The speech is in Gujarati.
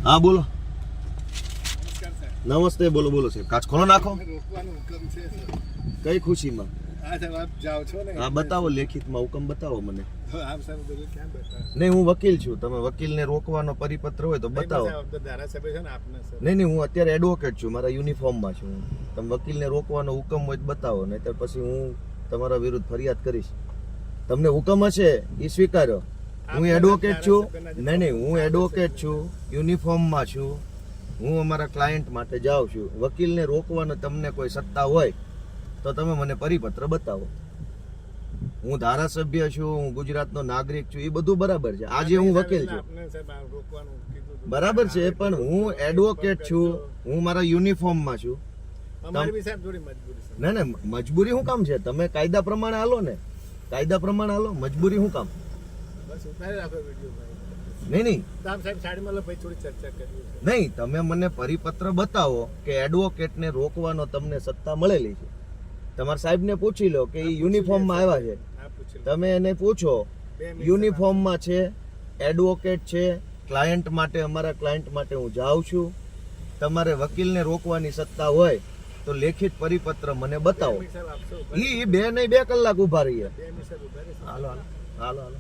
હા બોલો. નમસ્કાર સાહેબ. નમસ્તે. બોલો બોલો સાહેબ. કાચ ખોલો નાખો. રોકવાનો હુકમ છે સર. કઈ ખુશીમાં? હા સાહેબ, આપ જાઓ છો ને. હા બતાવો, લેખિતમાં હુકમ બતાવો મને. આમ સાહેબ બધું ક્યાં બતાવો? નહીં, હું વકીલ છું. તમે વકીલને રોકવાનો પરિપત્ર હોય તો બતાવો. સાહેબ, તો ધારાસભ્ય છે ને આપના સર. નહીં, હું અત્યારે એડવોકેટ છું, મારા યુનિફોર્મમાં છું. તમે વકીલને રોકવાનો હુકમ હોય તો બતાવો, નહીંતર પછી હું તમારા વિરુદ્ધ ફરિયાદ કરીશ. તમને હુકમ હશે એ સ્વીકારો. હું એડવોકેટ છું. નહીં, હું એડવોકેટ છું, યુનિફોર્મમાં છું. હું અમારા ક્લાયન્ટ માટે જાઉં છું. વકીલને રોકવાનો તમને કોઈ સત્તા હોય તો તમે મને પરિપત્ર બતાવો. હું ધારાસભ્ય છું, હું ગુજરાતનો નાગરિક છું, એ બધું બરાબર છે. આજે હું વકીલ છું, આપને સાહેબ આ રોકવાનું કીધું હતું. બરાબર છે, પણ હું એડવોકેટ છું, હું મારા યુનિફોર્મમાં છું. અમારી બી સાહેબ થોડી મજબૂરી છે. ના ના, મજબૂરી શું કામ છે? તમે કાયદા પ્રમાણે હાલો ને, કાયદા પ્રમાણે હાલો. મજબૂરી શું કામ? બસ ઉતારી રાખો વિડીયો ભાઈ. નહીં, તો આમ સાહેબ સાઈડમાં લો ભાઈ, થોડી ચર્ચા કરીએ. નહીં, તમે મને પરિપત્ર બતાવો કે એડવોકેટને રોકવાનો તમને સત્તા મળેલી છે. તમારા સાહેબને પૂછી લો કે એ યુનિફોર્મમાં આવ્યા છે. આ પૂછી લો. તમે એને પૂછો, યુનિફોર્મમાં છે, એડવોકેટ છે, ક્લાયન્ટ માટે, અમારા ક્લાયન્ટ માટે હું જાઉં છું. તમારે વકીલને રોકવાની સત્તા હોય તો લેખિત પરિપત્ર મને બતાવો. સાહેબ આપશો. એ 2 નહીં 2 કલાક ઉભા રહીએ. 2 મિનિટ સાહેબ ઉભા રહેશો. હાલો હાલો હાલો હાલો.